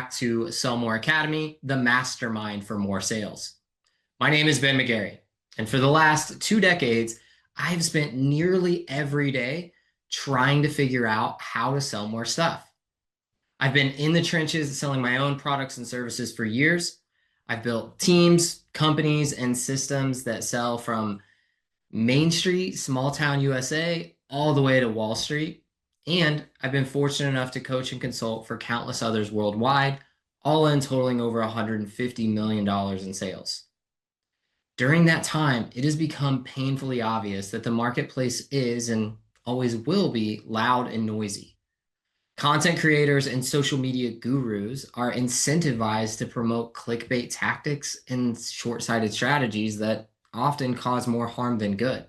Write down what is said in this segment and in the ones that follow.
back to Sell More Academy, the mastermind for more sales. My name is Ben McGary, and for the last 2 decades, I've spent nearly every day trying to figure out how to sell more stuff. I've been in the trenches selling my own products and services for years. I've built teams, companies, and systems that sell from Main Street, small town USA, all the way to Wall Street. And I've been fortunate enough to coach and consult for countless others worldwide, all in totaling over $150 million in sales. During that time, it has become painfully obvious that the marketplace is and always will be loud and noisy. Content creators and social media gurus are incentivized to promote clickbait tactics and short-sighted strategies that often cause more harm than good.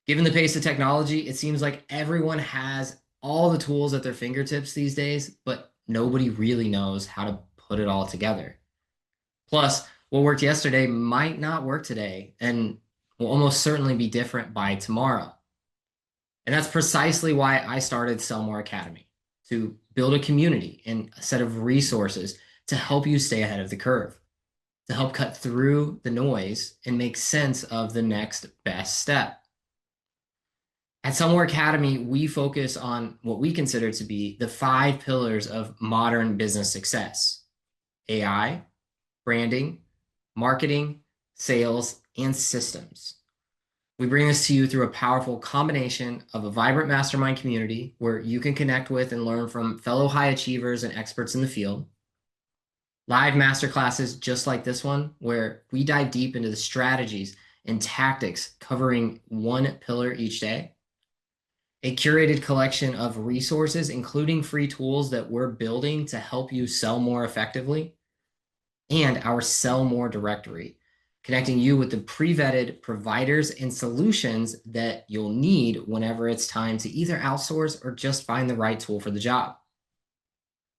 Given the pace of technology, it seems like everyone has all the tools at their fingertips these days, but nobody really knows how to put it all together. Plus, what worked yesterday might not work today and will almost certainly be different by tomorrow. And that's precisely why I started Sell More Academy, to build a community and a set of resources to help you stay ahead of the curve, to help cut through the noise and make sense of the next best step. At Sell More Academy, we focus on what we consider to be the 5 pillars of modern business success: AI, branding, marketing, sales, and systems. We bring this to you through a powerful combination of a vibrant mastermind community where you can connect with and learn from fellow high achievers and experts in the field, live masterclasses just like this one, where we dive deep into the strategies and tactics covering one pillar each day, a curated collection of resources, including free tools that we're building to help you sell more effectively, and our Sell More directory, connecting you with the pre-vetted providers and solutions that you'll need whenever it's time to either outsource or just find the right tool for the job.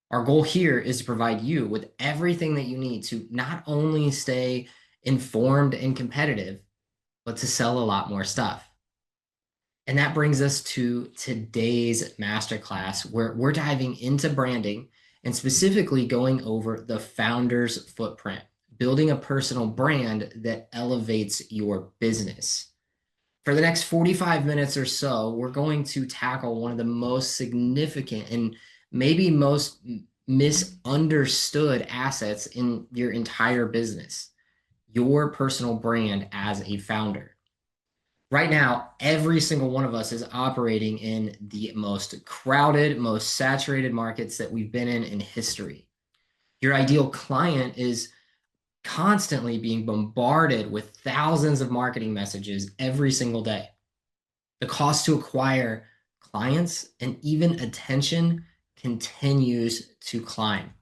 Our goal here is to provide you with everything that you need to not only stay informed and competitive, but to sell a lot more stuff. And that brings us to today's masterclass, where we're diving into branding and specifically going over the founder's footprint, building a personal brand that elevates your business. For the next 45 minutes or so, we're going to tackle one of the most significant and maybe most misunderstood assets in your entire business: your personal brand as a founder. Right now, every single one of us is operating in the most crowded, most saturated markets that we've been in history. Your ideal client is constantly being bombarded with thousands of marketing messages every single day. The cost to acquire clients and even attention continues to climb.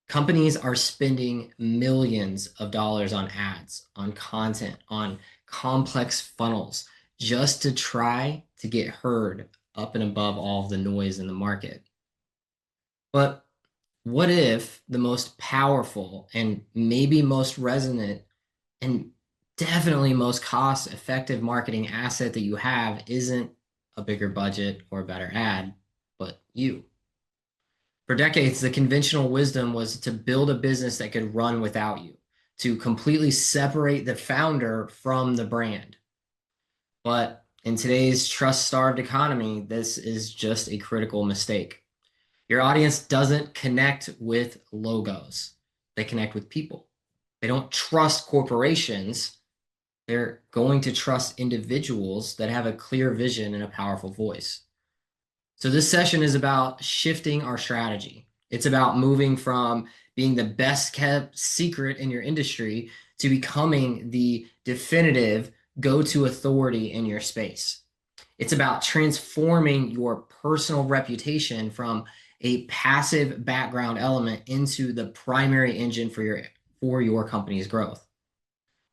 Companies are spending millions of dollars on ads, on content, on complex funnels, just to try to get heard up and above all of the noise in the market. But what if the most powerful and maybe most resonant and definitely most cost-effective marketing asset that you have isn't a bigger budget or a better ad, but you? For decades, the conventional wisdom was to build a business that could run without you, to completely separate the founder from the brand. But in today's trust-starved economy, this is just a critical mistake. Your audience doesn't connect with logos. They connect with people. They don't trust corporations. They're going to trust individuals that have a clear vision and a powerful voice. So this session is about shifting our strategy. It's about moving from being the best kept secret in your industry to becoming the definitive go-to authority in your space. It's about transforming your personal reputation from a passive background element into the primary engine for your company's growth.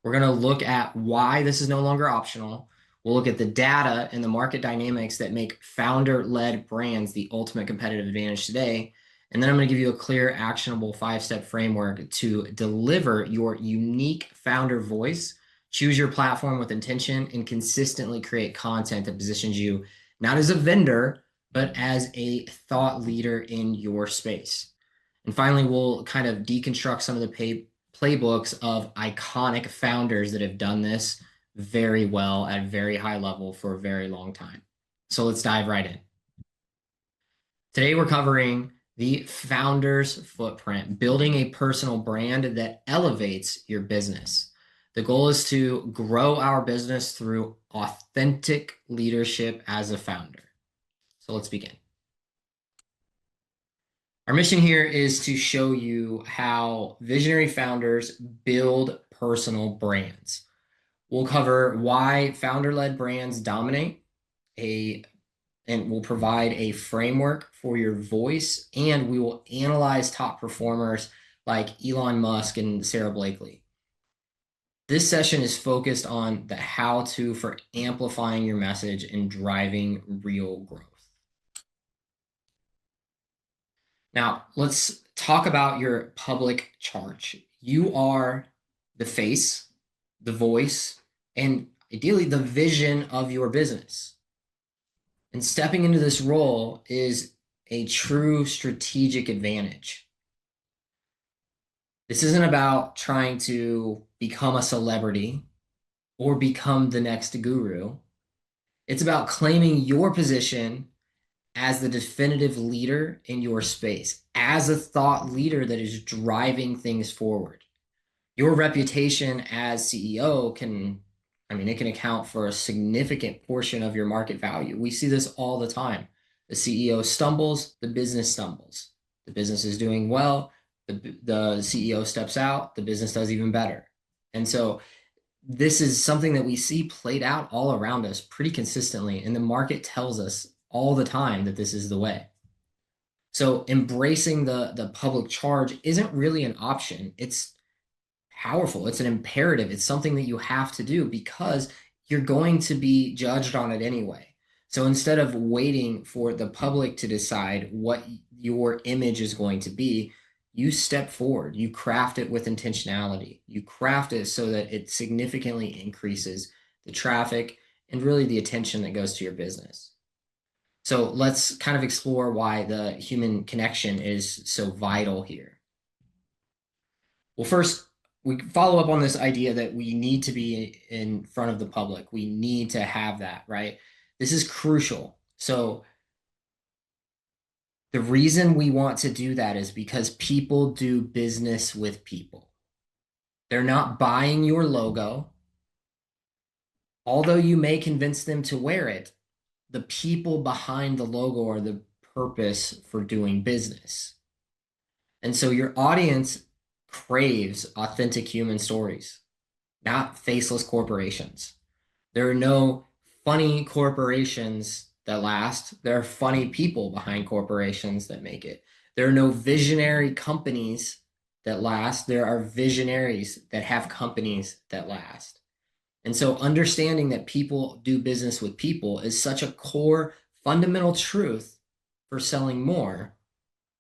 We're going to look at why this is no longer optional. We'll look at the data and the market dynamics that make founder-led brands the ultimate competitive advantage today. And then I'm going to give you a clear, actionable 5-step framework to deliver your unique founder voice, choose your platform with intention, and consistently create content that positions you not as a vendor, but as a thought leader in your space. And finally, we'll kind of deconstruct some of the playbooks of iconic founders that have done this very well at a very high level for a very long time. So let's dive right in. Today, we're covering the founder's footprint, building a personal brand that elevates your business. The goal is to grow our business through authentic leadership as a founder. So let's begin. Our mission here is to show you how visionary founders build personal brands. We'll cover why founder-led brands dominate, and we'll provide a framework for your voice, and we will analyze top performers like Elon Musk and Sarah Blakely. This session is focused on the how-to for amplifying your message and driving real growth. Now, let's talk about your public charge. You are the face, the voice, and ideally the vision of your business. And stepping into this role is a true strategic advantage. This isn't about trying to become a celebrity or become the next guru. It's about claiming your position as the definitive leader in your space, as a thought leader that is driving things forward. Your reputation as CEO it can account for a significant portion of your market value. We see this all the time. The CEO stumbles, the business stumbles. The business is doing well, the CEO steps out, the business does even better. And so this is something that we see played out all around us pretty consistently, and the market tells us all the time that this is the way. So embracing the public charge isn't really an option. It's powerful. It's an imperative. It's something that you have to do because you're going to be judged on it anyway. So instead of waiting for the public to decide what your image is going to be, you step forward. You craft it with intentionality. You craft it so that it significantly increases the traffic and really the attention that goes to your business. So let's kind of explore why the human connection is so vital here. Well, first, we follow up on this idea that we need to be in front of the public. We need to have that, right? This is crucial. So the reason we want to do that is because people do business with people. They're not buying your logo. Although you may convince them to wear it, the people behind the logo are the purpose for doing business. And so your audience craves authentic human stories, not faceless corporations. There are no funny corporations that last. There are funny people behind corporations that make it. There are no visionary companies that last. There are visionaries that have companies that last. And so understanding that people do business with people is such a core fundamental truth for selling more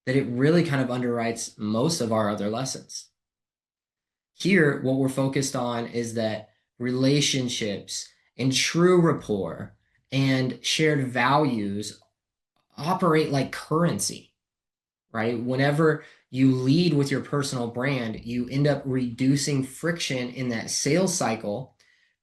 that it really kind of underwrites most of our other lessons. Here, what we're focused on is that relationships and true rapport and shared values operate like currency, right? Whenever you lead with your personal brand, you end up reducing friction in that sales cycle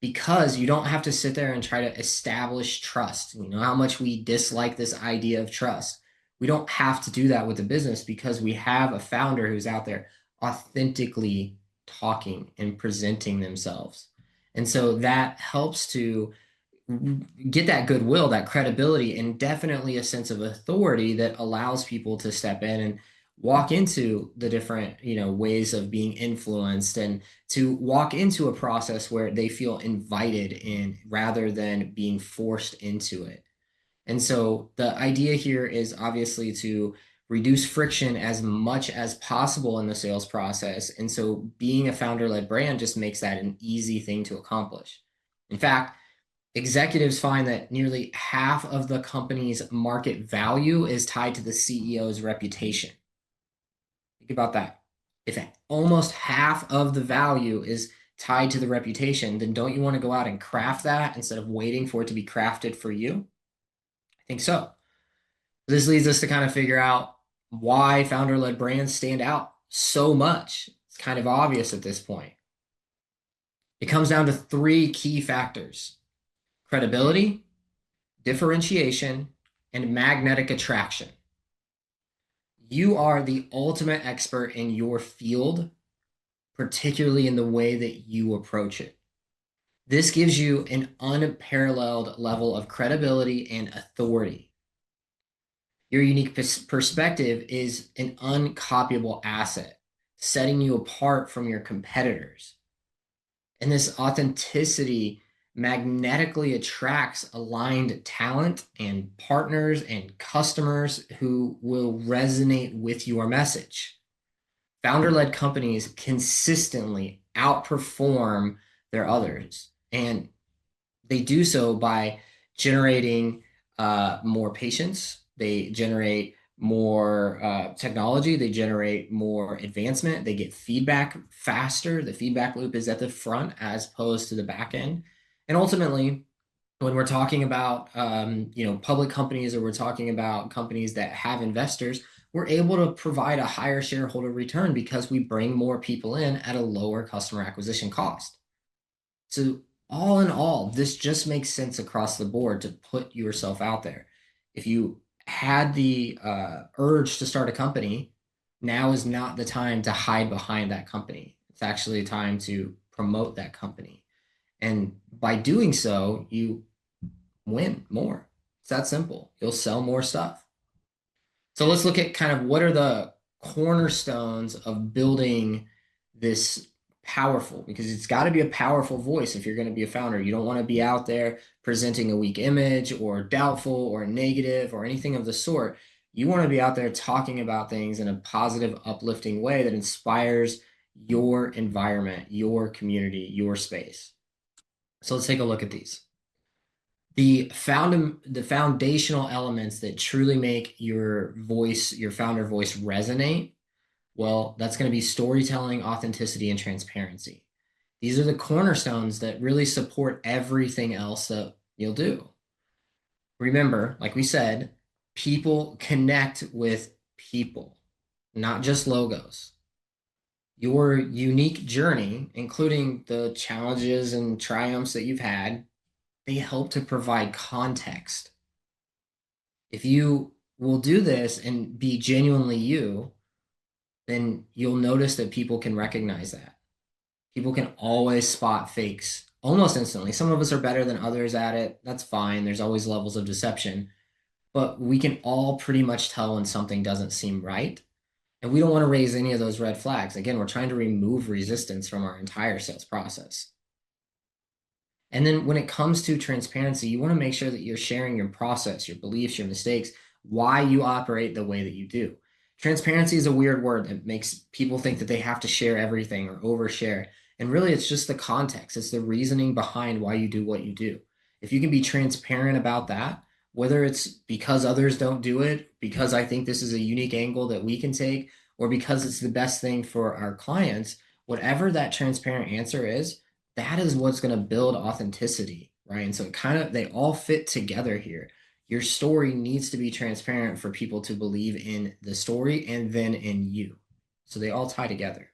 because you don't have to sit there and try to establish trust. You know how much we dislike this idea of trust. We don't have to do that with the business because we have a founder who's out there authentically talking and presenting themselves. And so that helps to get that goodwill, that credibility, and definitely a sense of authority that allows people to step in and walk into the different, ways of being influenced and to walk into a process where they feel invited in rather than being forced into it. And so the idea here is obviously to reduce friction as much as possible in the sales process. And so being a founder-led brand just makes that an easy thing to accomplish. In fact, executives find that nearly half of the company's market value is tied to the CEO's reputation. Think about that. If almost half of the value is tied to the reputation, then don't you want to go out and craft that instead of waiting for it to be crafted for you? I think so. This leads us to kind of figure out Why founder-led brands stand out so much. It's kind of obvious at this point. It comes down to three key factors: credibility, differentiation, and magnetic attraction. You are the ultimate expert in your field, particularly in the way that you approach it. This gives you an unparalleled level of credibility and authority. Your unique perspective is an uncopyable asset, setting you apart from your competitors. And this authenticity magnetically attracts aligned talent and partners and customers who will resonate with your message. Founder-led companies consistently outperform their others, and they do so by generating more patients. They generate more technology. They generate more advancement. They get feedback faster. The feedback loop is at the front as opposed to the back end. And ultimately, when we're talking about public companies, or we're talking about companies that have investors, we're able to provide a higher shareholder return because we bring more people in at a lower customer acquisition cost. So all in all, this just makes sense across the board to put yourself out there. If you had the urge to start a company, now is not the time to hide behind that company. It's actually a time to promote that company. And by doing so, you win more. It's that simple. You'll sell more stuff. So let's look at kind of what are the cornerstones of building this powerful, because it's got to be a powerful voice if you're going to be a founder. You don't want to be out there presenting a weak image or doubtful or negative or anything of the sort. You want to be out there talking about things in a positive, uplifting way that inspires your environment, your community, your space. So let's take a look at these. The foundational elements that truly make your voice, your founder voice, resonate, well, that's going to be storytelling, authenticity, and transparency. These are the cornerstones that really support everything else that you'll do. Remember, like we said, people connect with people, not just logos. Your unique journey, including the challenges and triumphs that you've had, they help to provide context. If you will do this and be genuinely you, then you'll notice that people can recognize that. People can always spot fakes almost instantly. Some of us are better than others at it. That's fine. There's always levels of deception, but we can all pretty much tell when something doesn't seem right. And we don't want to raise any of those red flags. Again, we're trying to remove resistance from our entire sales process. And then when it comes to transparency, you want to make sure that you're sharing your process, your beliefs, your mistakes, why you operate the way that you do. Transparency is a weird word that makes people think that they have to share everything or overshare. And really, it's just the context. It's the reasoning behind why you do what you do. If you can be transparent about that, whether it's because others don't do it, because I think this is a unique angle that we can take, or because it's the best thing for our clients, whatever that transparent answer is, that is what's going to build authenticity, right? And so they all fit together here. Your story needs to be transparent for people to believe in the story and then in you. So they all tie together.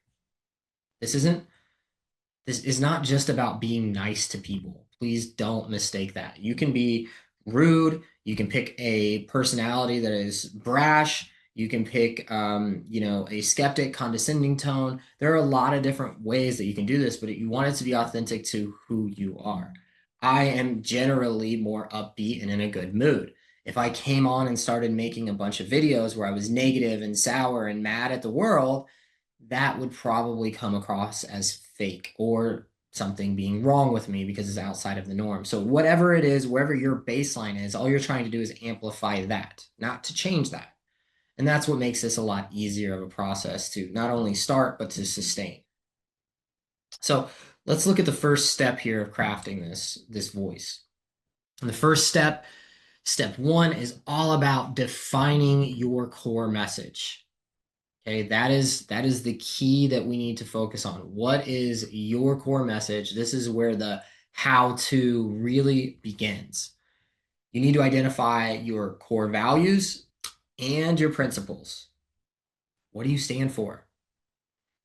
This is not just about being nice to people. Please don't mistake that. You can be rude. You can pick a personality that is brash. You can pick, a skeptic, condescending tone. There are a lot of different ways that you can do this, but you want it to be authentic to who you are. I am generally more upbeat and in a good mood. If I came on and started making a bunch of videos where I was negative and sour and mad at the world, that would probably come across as fake or something being wrong with me because it's outside of the norm. So whatever it is, wherever your baseline is, all you're trying to do is amplify that, not to change that. And that's what makes this a lot easier of a process to not only start, but to sustain. So let's look at the first step here of crafting this voice. And the first step one, is all about defining your core message. Okay, that is the key that we need to focus on. What is your core message? This is where the how to really begins. You need to identify your core values and your principles. What do you stand for?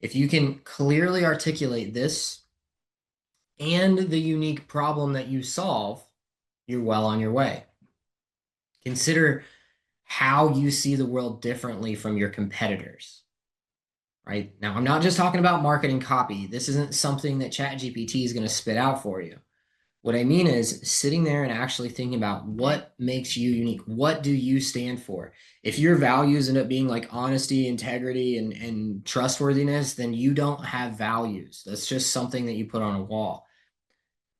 If you can clearly articulate this and the unique problem that you solve, you're well on your way. Consider how you see the world differently from your competitors. Right? Now, I'm not just talking about marketing copy. This isn't something that ChatGPT is going to spit out for you. What I mean is sitting there and actually thinking about what makes you unique. What do you stand for? If your values end up being like honesty, integrity, and trustworthiness, then you don't have values. That's just something that you put on a wall.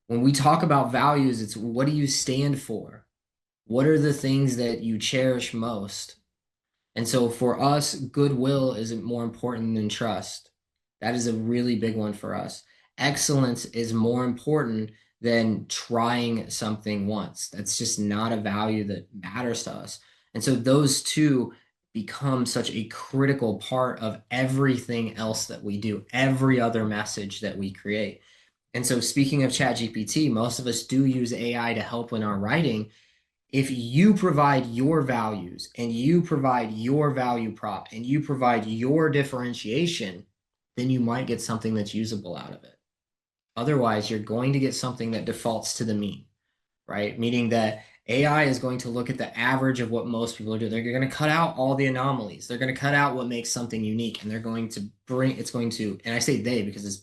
When we talk about values, it's what do you stand for? What are the things that you cherish most? And so for us, goodwill isn't more important than trust. That is a really big one for us. Excellence is more important than trying something once. That's just not a value that matters to us. And so those two become such a critical part of everything else that we do, every other message that we create. And so speaking of ChatGPT, most of us do use AI to help in our writing. If you provide your values and you provide your value prop and you provide your differentiation, then you might get something that's usable out of it. Otherwise, you're going to get something that defaults to the mean, right? Meaning that AI is going to look at the average of what most people do. They're going to cut out all the anomalies. They're going to cut out what makes something unique. And they're going to it's going to, and I say they because it's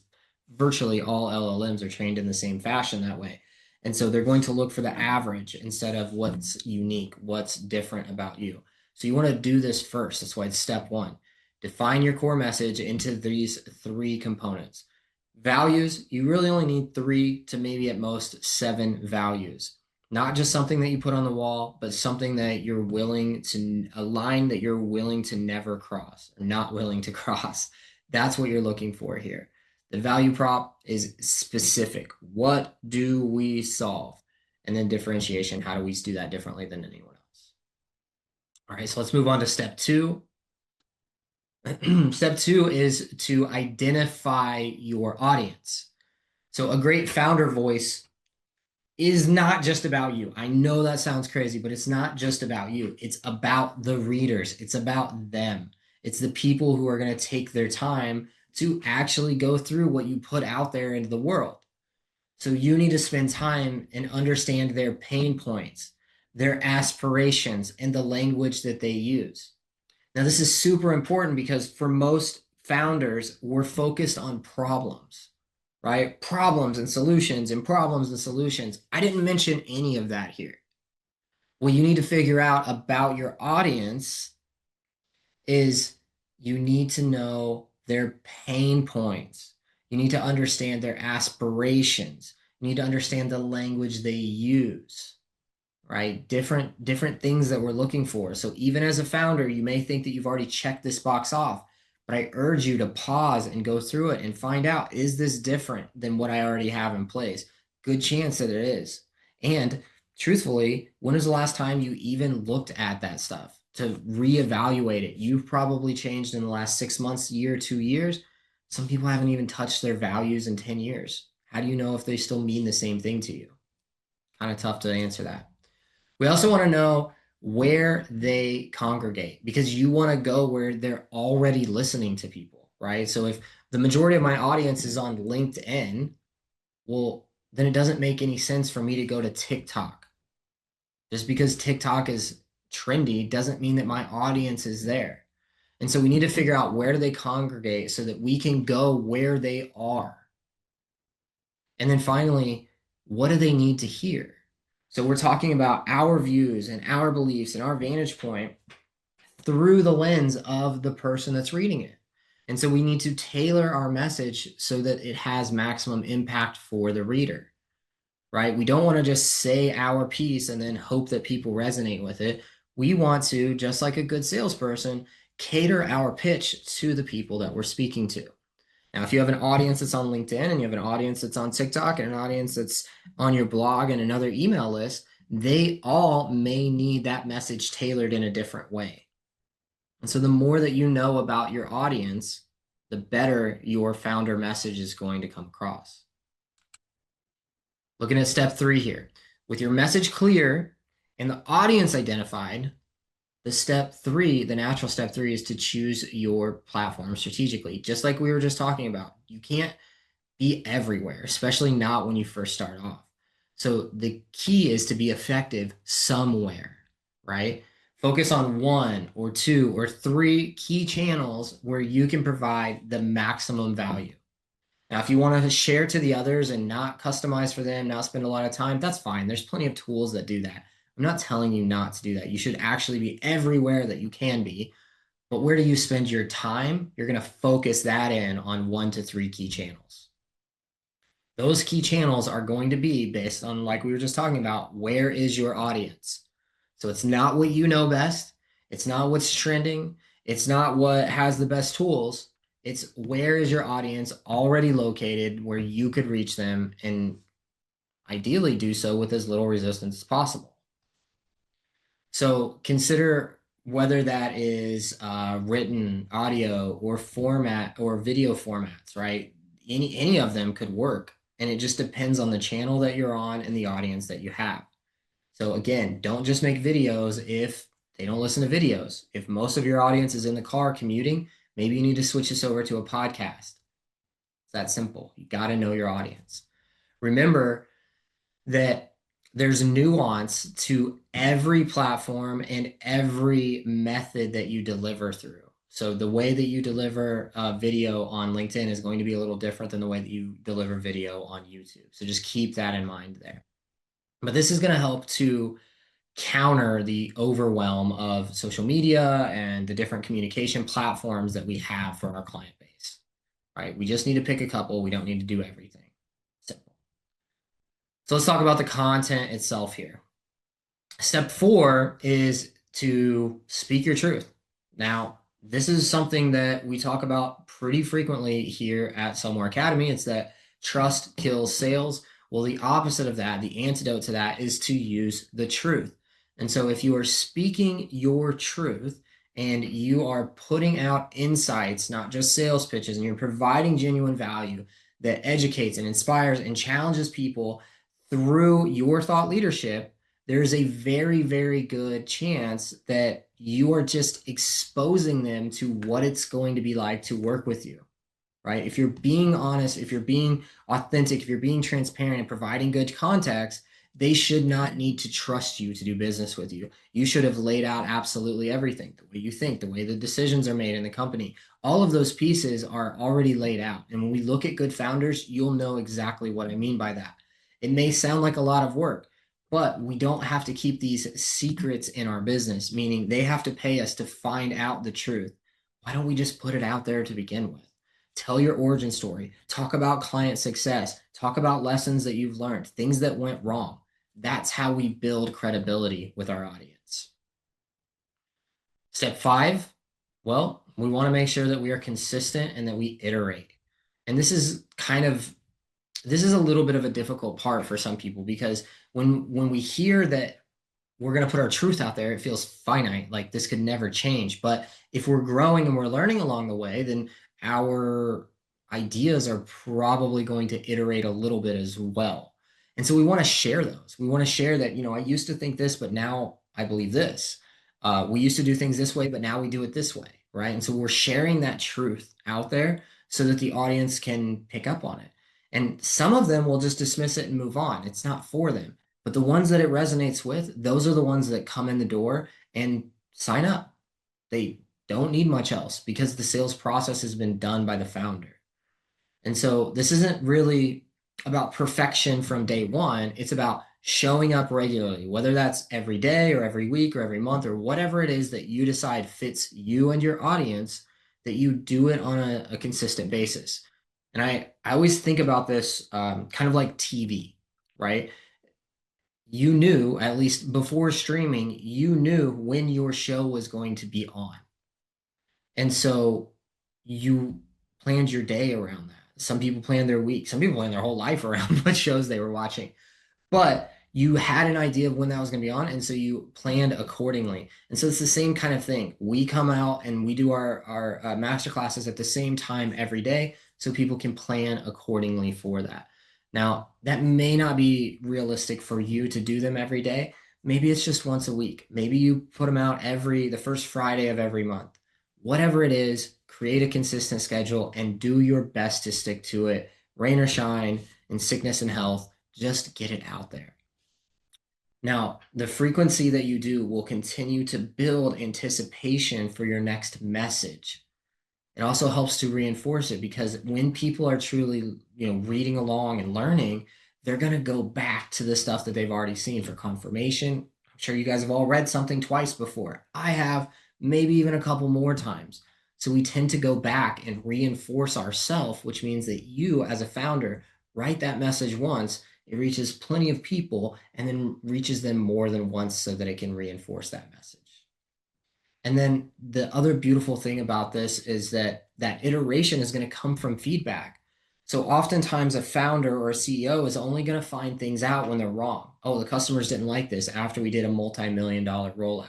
virtually all LLMs are trained in the same fashion that way. And so they're going to look for the average instead of what's unique, what's different about you. So you want to do this first. That's why it's step one. Define your core message into these three components. Values, you really only need 3 to maybe at most 7 values. Not just something that you put on the wall, but something that you're willing to, a line that you're willing to never cross, or not willing to cross. That's what you're looking for here. The value prop is specific. What do we solve? And then differentiation, how do we do that differently than anyone else? All right, so let's move on to step 2. Step 2 is to identify your audience. So a great founder voice is not just about you. I know that sounds crazy, but it's not just about you. It's about the readers. It's about them. It's the people who are going to take their time to actually go through what you put out there into the world. So you need to spend time and understand their pain points, their aspirations, and the language that they use. Now, this is super important because for most founders, we're focused on problems, right? Problems and solutions and problems and solutions. I didn't mention any of that here. What you need to figure out about your audience is you need to know their pain points. You need to understand their aspirations. You need to understand the language they use, right? Different things that we're looking for. So even as a founder, you may think that you've already checked this box off, but I urge you to pause and go through it and find out, is this different than what I already have in place? Good chance that it is. And truthfully, when was the last time you even looked at that stuff to reevaluate it? You've probably changed in the last 6 months, year, 2 years. Some people haven't even touched their values in 10 years. How do you know if they still mean the same thing to you? Kind of tough to answer that. We also want to know where they congregate because you want to go where they're already listening to people, right? So if the majority of my audience is on LinkedIn, well, then it doesn't make any sense for me to go to TikTok. Just because TikTok is trendy doesn't mean that my audience is there. And so we need to figure out where do they congregate so that we can go where they are. And then finally, what do they need to hear? So we're talking about our views and our beliefs and our vantage point through the lens of the person that's reading it. And so we need to tailor our message so that it has maximum impact for the reader, right? We don't want to just say our piece and then hope that people resonate with it. We want to, just like a good salesperson, cater our pitch to the people that we're speaking to. Now, if you have an audience that's on LinkedIn and you have an audience that's on TikTok and an audience that's on your blog and another email list, they all may need that message tailored in a different way. And so the more that you know about your audience, the better your founder message is going to come across. Looking at step 3 here. With your message clear and the audience identified, The natural step three is to choose your platform strategically. Just like we were just talking about, you can't be everywhere, especially not when you first start off. So the key is to be effective somewhere, right? Focus on one or two or three key channels where you can provide the maximum value. Now, if you want to share to the others and not customize for them, not spend a lot of time, that's fine. There's plenty of tools that do that. I'm not telling you not to do that. You should actually be everywhere that you can be. But where do you spend your time? You're going to focus that in on 1 to 3 key channels. Those key channels are going to be based on, like we were just talking about, where is your audience? So it's not what you know best. It's not what's trending. It's not what has the best tools. It's where is your audience already located where you could reach them and ideally do so with as little resistance as possible. So consider whether that is written, audio, or format or video formats, right? Any of them could work. And it just depends on the channel that you're on and the audience that you have. So again, don't just make videos if they don't listen to videos. If most of your audience is in the car commuting, maybe you need to switch this over to a podcast. It's that simple. You got to know your audience. Remember that there's nuance to every platform and every method that you deliver through. So the way that you deliver video on LinkedIn is going to be a little different than the way that you deliver video on YouTube. So just keep that in mind there. But this is going to help to counter the overwhelm of social media and the different communication platforms that we have for our client base, right? We just need to pick a couple. We don't need to do everything. Simple. So let's talk about the content itself here. Step 4 is to speak your truth. Now, this is something that we talk about pretty frequently here at Sell More Academy. It's that trust kills sales. Well, the opposite of that, the antidote to that, is to use the truth. And so if you are speaking your truth and you are putting out insights, not just sales pitches, and you're providing genuine value that educates and inspires and challenges people through your thought leadership, there's a very, very good chance that you are just exposing them to what it's going to be like to work with you, right? If you're being honest, if you're being authentic, if you're being transparent and providing good context, they should not need to trust you to do business with you. You should have laid out absolutely everything, the way you think, the way the decisions are made in the company. All of those pieces are already laid out. And when we look at good founders, you'll know exactly what I mean by that. It may sound like a lot of work, but we don't have to keep these secrets in our business, meaning they have to pay us to find out the truth. Why don't we just put it out there to begin with? Tell your origin story. Talk about client success. Talk about lessons that you've learned, things that went wrong. That's how we build credibility with our audience. Step 5, well, we want to make sure that we are consistent and that we iterate. And this is a little bit of a difficult part for some people because when we hear that we're going to put our truth out there, it feels finite, like this could never change. But if we're growing and we're learning along the way, then our ideas are probably going to iterate a little bit as well. And so we want to share those. We want to share that, I used to think this, but now I believe this. We used to do things this way, but now we do it this way, right? And so we're sharing that truth out there so that the audience can pick up on it. And some of them will just dismiss it and move on. It's not for them. But the ones that it resonates with, those are the ones that come in the door and sign up. They don't need much else because the sales process has been done by the founder. And so this isn't really about perfection from day one. It's about showing up regularly, whether that's every day or every week or every month or whatever it is that you decide fits you and your audience, that you do it on a consistent basis. And I always think about this kind of like TV, right? You knew, at least before streaming, you knew when your show was going to be on. And so you planned your day around that. Some people plan their week, some people plan their whole life around what shows they were watching. But you had an idea of when that was going to be on, and so you planned accordingly. And so it's the same kind of thing. We come out and we do our master classes at the same time every day so people can plan accordingly for that. Now, that may not be realistic for you to do them every day, Maybe it's just once a week. Maybe you put them out the first Friday of every month. Whatever it is, create a consistent schedule and do your best to stick to it, rain or shine, in sickness and health. Just get it out there. Now, the frequency that you do will continue to build anticipation for your next message. It also helps to reinforce it because when people are truly, reading along and learning, they're going to go back to the stuff that they've already seen for confirmation. I'm sure you guys have all read something twice before. I have, maybe even a couple more times. So we tend to go back and reinforce ourselves, which means that you, as a founder, write that message once, it reaches plenty of people, and then reaches them more than once so that it can reinforce that message. And then the other beautiful thing about this is that that iteration is going to come from feedback. So oftentimes a founder or a CEO is only going to find things out when they're wrong. Oh, the customers didn't like this after we did a multi-million-dollar rollout.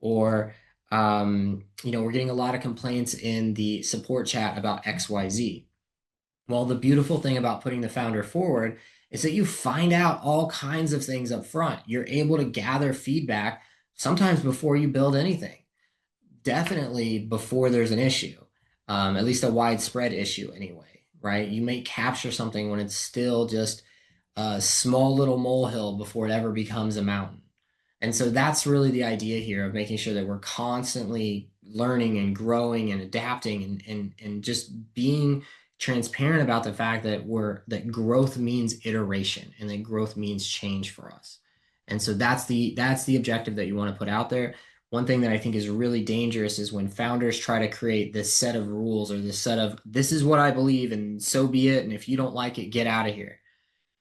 Or, we're getting a lot of complaints in the support chat about XYZ. Well, the beautiful thing about putting the founder forward is that you find out all kinds of things up front. You're able to gather feedback sometimes before you build anything, definitely before there's an issue, at least a widespread issue anyway, right? You may capture something when it's still just a small little molehill before it ever becomes a mountain. And so that's really the idea here of making sure that we're constantly learning and growing and adapting and just being transparent about the fact that that growth means iteration and that growth means change for us. And so that's the objective that you want to put out there. One thing that I think is really dangerous is when founders try to create this set of rules or this set of, this is what I believe and so be it. And if you don't like it, get out of here.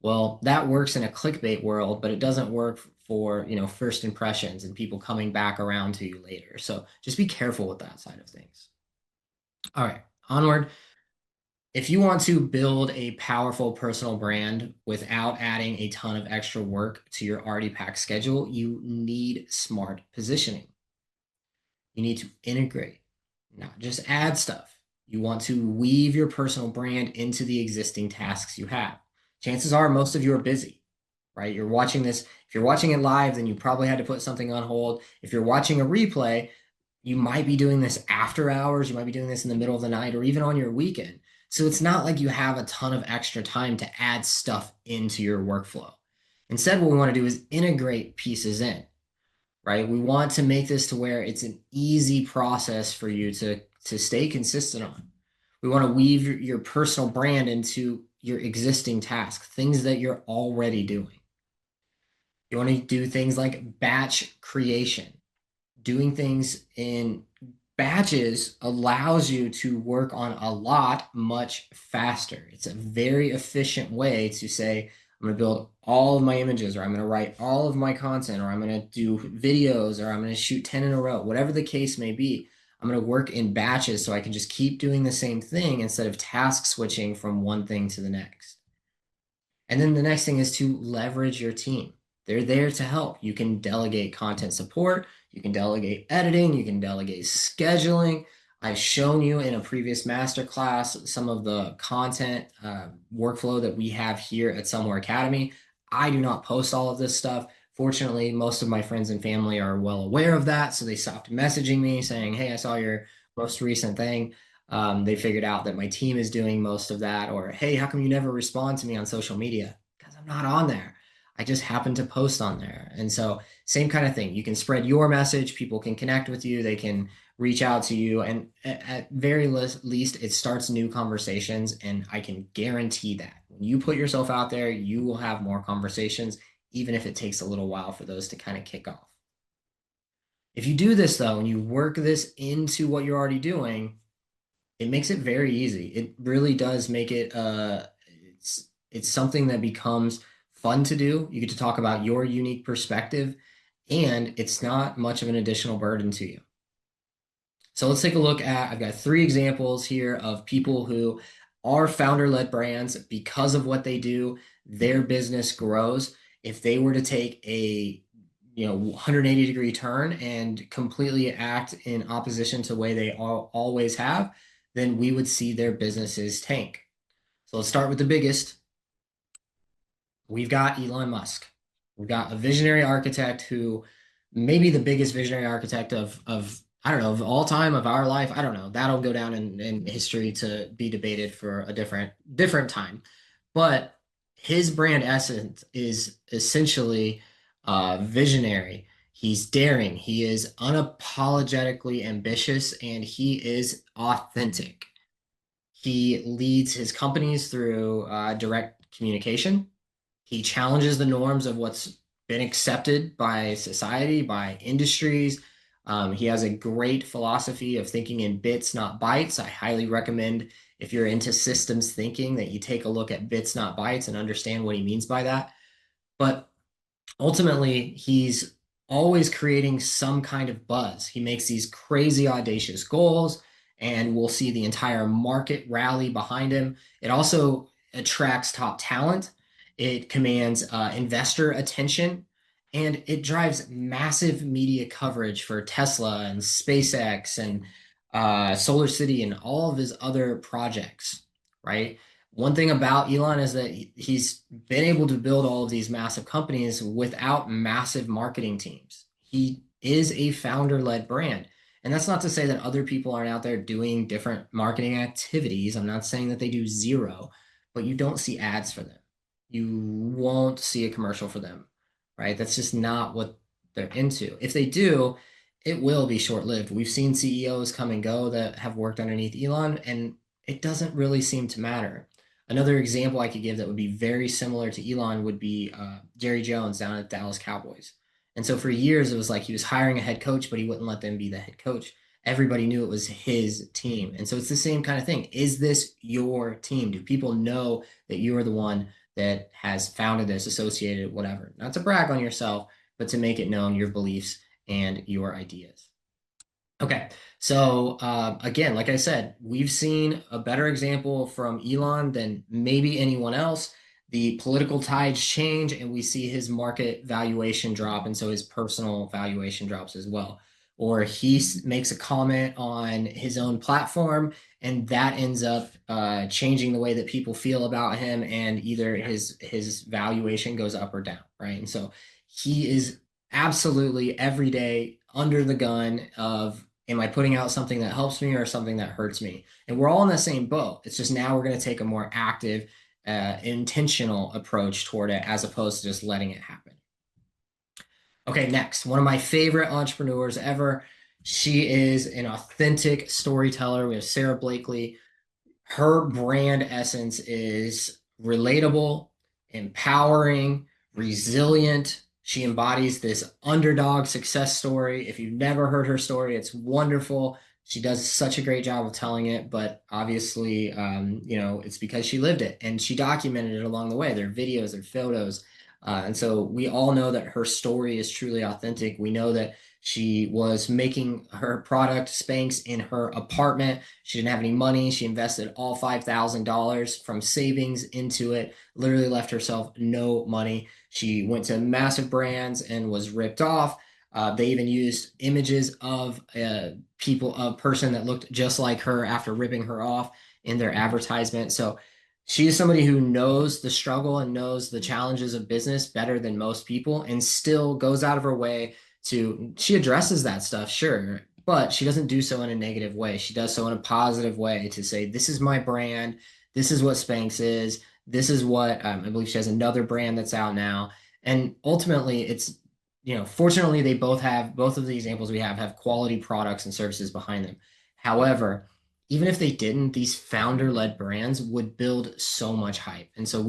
Well, that works in a clickbait world, but it doesn't work for, first impressions and people coming back around to you later. So just be careful with that side of things. All right, onward. If you want to build a powerful personal brand without adding a ton of extra work to your already packed schedule, you need smart positioning. You need to integrate, not just add stuff. You want to weave your personal brand into the existing tasks you have. Chances are most of you are busy, right? You're watching this. If you're watching it live, then you probably had to put something on hold. If you're watching a replay, you might be doing this after hours. You might be doing this in the middle of the night or even on your weekend. So it's not like you have a ton of extra time to add stuff into your workflow. Instead, what we want to do is integrate pieces in, right? We want to make this to where it's an easy process for you to stay consistent on. We want to weave your personal brand into your existing tasks, things that you're already doing. You want to do things like batch creation. Doing things in batches allows you to work on a lot much faster. It's a very efficient way to say, I'm going to build all of my images, or I'm going to write all of my content, or I'm going to do videos, or I'm going to shoot 10 in a row, whatever the case may be. I'm going to work in batches so I can just keep doing the same thing instead of task switching from one thing to the next. And then the next thing is to leverage your team. They're there to help. You can delegate content support, you can delegate editing, you can delegate scheduling. I've shown you in a previous masterclass some of the content workflow that we have here at Somewhere Academy. I do not post all of this stuff. Fortunately, most of my friends and family are well aware of that, so they stopped messaging me saying, hey, I saw your most recent thing. They figured out that my team is doing most of that, or hey, how come you never respond to me on social media? Because I'm not on there. I just happen to post on there. And so, same kind of thing. You can spread your message, people can connect with you, they can reach out to you, and at very least, it starts new conversations. And I can guarantee that when you put yourself out there, you will have more conversations, even if it takes a little while for those to kind of kick off. If you do this, though, and you work this into what you're already doing, it makes it very easy. It really does make it it's something that becomes fun to do. You get to talk about your unique perspective, and it's not much of an additional burden to you. So let's take a look at, I've got 3 examples here of people who are founder-led brands. Because of what they do, their business grows. If they were to take a 180-degree turn and completely act in opposition to the way they always have, then we would see their businesses tank. So let's start with the biggest. We've got Elon Musk. We've got a visionary architect who may be the biggest visionary architect of I don't know, of all time of our life. I don't know. That'll go down in history to be debated for a different time. But his brand essence is essentially visionary. He's daring. He is unapologetically ambitious, and he is authentic. He leads his companies through direct communication. He challenges the norms of what's been accepted by society, by industries. He has a great philosophy of thinking in bits, not bytes. I highly recommend if you're into systems thinking that you take a look at bits, not bytes, and understand what he means by that. But ultimately, he's always creating some kind of buzz. He makes these crazy, audacious goals, and we'll see the entire market rally behind him. It also attracts top talent, it commands investor attention, and it drives massive media coverage for Tesla and SpaceX and Solar City and all of his other projects, right? One thing about Elon is that he's been able to build all of these massive companies without massive marketing teams. He is a founder-led brand. And that's not to say that other people aren't out there doing different marketing activities. I'm not saying that they do zero, but you don't see ads for them. You won't see a commercial for them, right? That's just not what they're into. If they do, it will be short-lived. We've seen CEOs come and go that have worked underneath Elon, and it doesn't really seem to matter. Another example I could give that would be very similar to Elon would be Jerry Jones down at Dallas Cowboys. And so for years, it was like he was hiring a head coach, but he wouldn't let them be the head coach. Everybody knew it was his team. And so it's the same kind of thing. Is this your team? Do people know that you are the one that has founded this, associated, whatever? Not to brag on yourself, but to make it known your beliefs and your ideas. Okay, so again, like I said, we've seen a better example from Elon than maybe anyone else. The political tides change, and we see his market valuation drop, and so his personal valuation drops as well. Or he makes a comment on his own platform, and that ends up changing the way that people feel about him, and either his valuation goes up or down, right? And so he is absolutely every day under the gun of am I putting out something that helps me or something that hurts me? And we're all in the same boat. It's just now we're going to take a more active, intentional approach toward it as opposed to just letting it happen. Okay, next, one of my favorite entrepreneurs ever. She is an authentic storyteller. We have Sarah Blakely. Her brand essence is relatable, empowering, resilient. She embodies this underdog success story. If you've never heard her story, it's wonderful. She does such a great job of telling it, but obviously, it's because she lived it and she documented it along the way. There are videos, there are photos. And so we all know that her story is truly authentic. We know that she was making her product Spanx in her apartment. She didn't have any money. She invested all $5,000 from savings into it, literally left herself no money. She went to massive brands and was ripped off. They even used images of a person that looked just like her after ripping her off in their advertisement. So she is somebody who knows the struggle and knows the challenges of business better than most people and still goes out of her way she addresses that stuff, sure, but she doesn't do so in a negative way. She does so in a positive way to say, this is my brand. This is what Spanx is. This is what I believe she has another brand that's out now. And ultimately, fortunately, both of the examples we have quality products and services behind them. However, even if they didn't, these founder-led brands would build so much hype. And so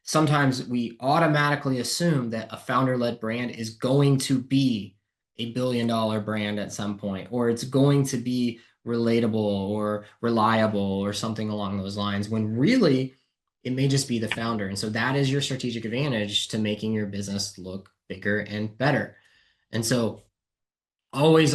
sometimes we automatically assume that a founder-led brand is going to be a billion-dollar brand at some point, or it's going to be relatable or reliable or something along those lines, when really it may just be the founder. And so that is your strategic advantage to making your business look bigger and better. And so always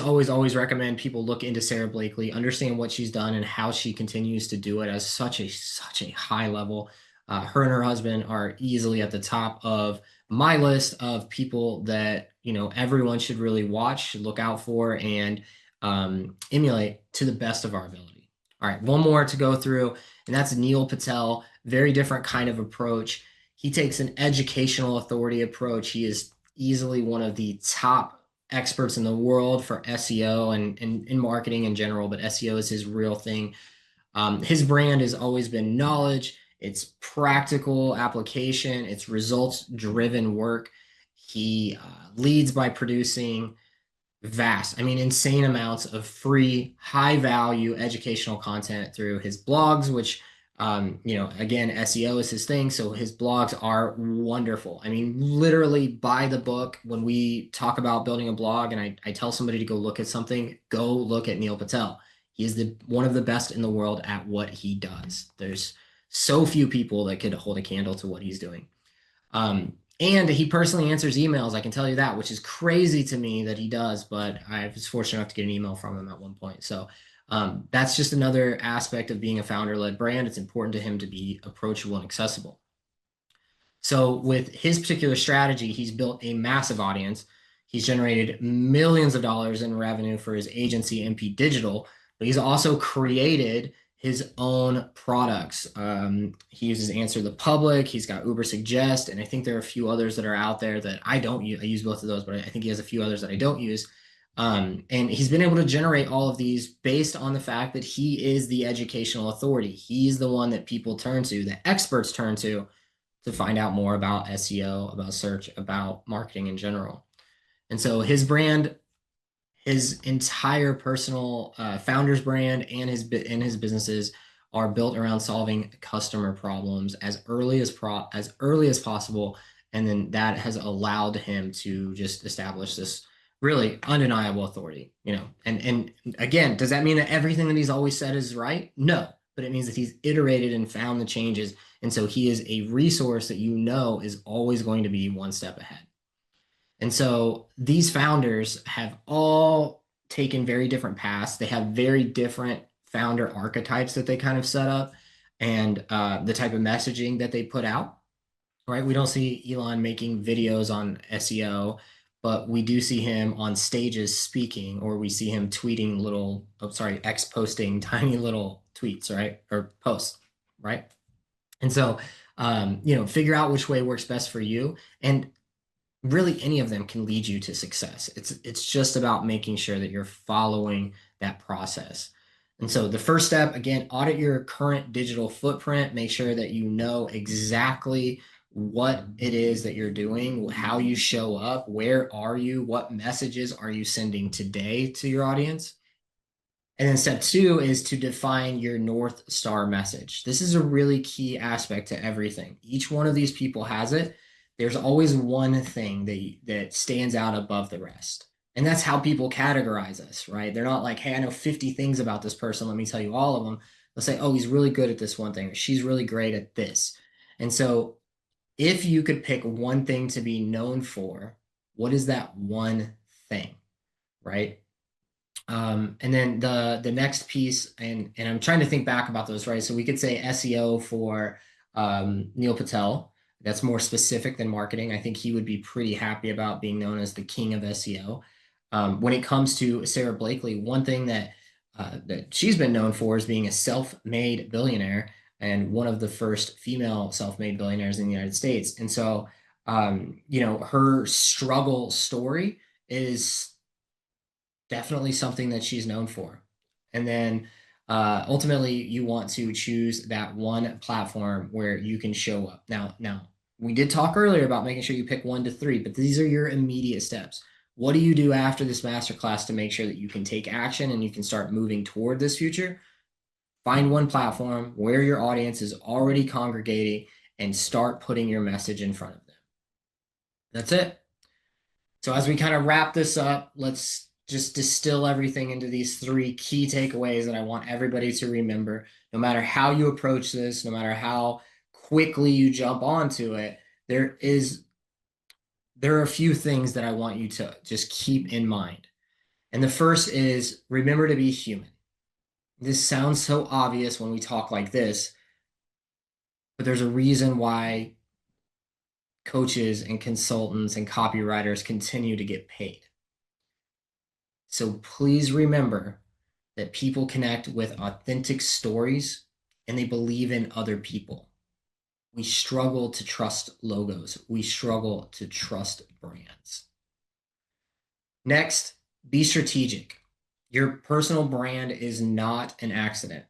recommend people look into Sarah Blakely, understand what she's done and how she continues to do it at such a high level. Her and her husband are easily at the top of my list of people that everyone should really watch, should look out for, and emulate to the best of our ability. All right, one more to go through, and that's Neil Patel. Very different kind of approach. He takes an educational authority approach. He is easily one of the top experts in the world for SEO and in marketing in general, but SEO is his real thing. His brand has always been knowledge, it's practical application, it's results driven work. He leads by producing vast, I mean, insane amounts of free, high value educational content through his blogs, which, again, SEO is his thing. So his blogs are wonderful. I mean, literally buy the book. When we talk about building a blog and I tell somebody to go look at something, go look at Neil Patel. He is one of the best in the world at what he does. There's so few people that could hold a candle to what he's doing. And he personally answers emails, I can tell you that, which is crazy to me that he does, but I was fortunate enough to get an email from him at one point. So that's just another aspect of being a founder-led brand. It's important to him to be approachable and accessible. So with his particular strategy, he's built a massive audience. He's generated millions of dollars in revenue for his agency, MP Digital, but he's also created his own products. He uses Answer the Public. He's got Uber Suggest, and I think there are a few others that are out there that I don't use. I use both of those, but I think he has a few others that I don't use. And he's been able to generate all of these based on the fact that he is the educational authority. He's the one that people turn to, that experts turn to find out more about SEO, about search, about marketing in general. And so his brand, his entire personal founder's brand and his businesses are built around solving customer problems as early as possible, and then that has allowed him to just establish this really undeniable authority. And again, does that mean that everything that he's always said is right? No, but it means that he's iterated and found the changes, and so he is a resource that is always going to be one step ahead. And so these founders have all taken very different paths. They have very different founder archetypes that they kind of set up, and the type of messaging that they put out, right? We don't see Elon making videos on SEO, but we do see him on stages speaking, or we see him tweeting X posting tiny little tweets, right? Or posts, right? And so, figure out which way works best for you. And really any of them can lead you to success. It's just about making sure that you're following that process. And so the first step, again, audit your current digital footprint. Make sure that you know exactly what it is that you're doing, how you show up, where are you, what messages are you sending today to your audience. And then step 2 is to define your North Star message. This is a really key aspect to everything. Each one of these people has it. There's always one thing that stands out above the rest. And that's how people categorize us, right? They're not like, hey, I know 50 things about this person. Let me tell you all of them. They'll say, oh, he's really good at this one thing, or she's really great at this. And so if you could pick one thing to be known for, what is that one thing, right? And then the next piece, and I'm trying to think back about those, right? So we could say SEO for Neil Patel. That's more specific than marketing. I think he would be pretty happy about being known as the king of SEO. When it comes to Sarah Blakely, one thing that she's been known for is being a self-made billionaire and one of the first female self-made billionaires in the United States. And so, her struggle story is definitely something that she's known for. And then ultimately, you want to choose that one platform where you can show up. Now, we did talk earlier about making sure you pick 1 to 3, but these are your immediate steps. What do you do after this masterclass to make sure that you can take action and you can start moving toward this future? Find one platform where your audience is already congregating and start putting your message in front of them. That's it. So as we kind of wrap this up, let's just distill everything into these 3 key takeaways that I want everybody to remember. No matter how you approach this, no matter how quickly you jump onto it, there are a few things that I want you to just keep in mind. And the first is, remember to be human. This sounds so obvious when we talk like this, but there's a reason why coaches and consultants and copywriters continue to get paid. So please remember that people connect with authentic stories and they believe in other people. We struggle to trust logos. We struggle to trust brands. Next, be strategic. Your personal brand is not an accident.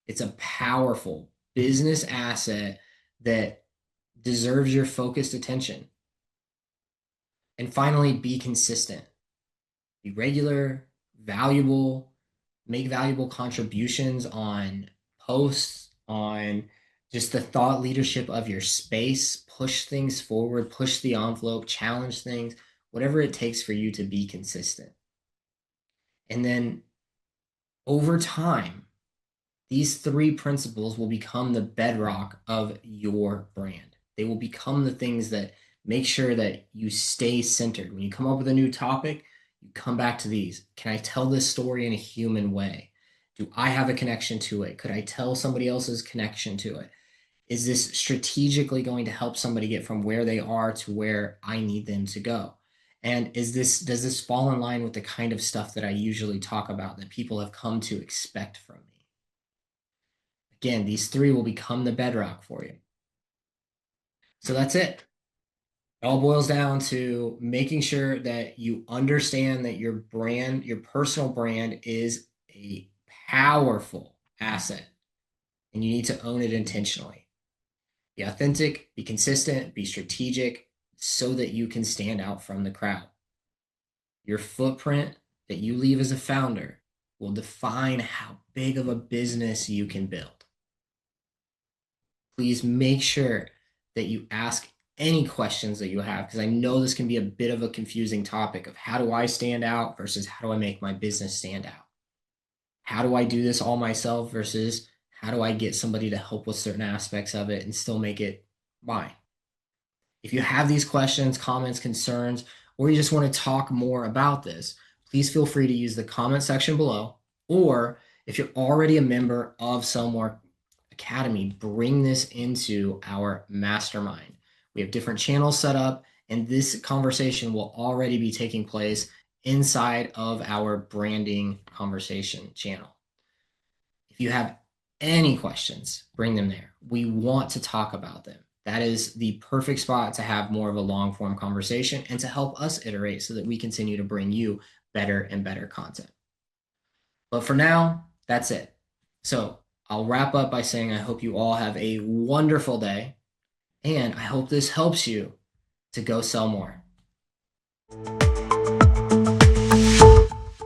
It's a powerful business asset that deserves your focused attention. And finally, be consistent. Be regular, valuable, make valuable contributions on posts, on just the thought leadership of your space, push things forward, push the envelope, challenge things, whatever it takes for you to be consistent. And then over time, these three principles will become the bedrock of your brand. They will become the things that make sure that you stay centered. When you come up with a new topic, you come back to these. Can I tell this story in a human way? Do I have a connection to it? Could I tell somebody else's connection to it? Is this strategically going to help somebody get from where they are to where I need them to go? And does this fall in line with the kind of stuff that I usually talk about that people have come to expect from me? Again, these three will become the bedrock for you. So that's it. It all boils down to making sure that you understand that your brand, your personal brand, is a powerful asset and you need to own it intentionally. Be authentic, be consistent, be strategic so that you can stand out from the crowd. Your footprint that you leave as a founder will define how big of a business you can build. Please make sure that you ask any questions that you have, because I know this can be a bit of a confusing topic of how do I stand out versus how do I make my business stand out? How do I do this all myself versus how do I get somebody to help with certain aspects of it and still make it mine? If you have these questions, comments, concerns, or you just want to talk more about this, please feel free to use the comment section below. Or if you're already a member of Sellmore Academy, bring this into our mastermind. We have different channels set up, and this conversation will already be taking place inside of our branding conversation channel. If you have any questions, bring them there. We want to talk about them. That is the perfect spot to have more of a long form conversation and to help us iterate so that we continue to bring you better and better content. But for now, that's it. So I'll wrap up by saying I hope you all have a wonderful day, and I hope this helps you to go sell more.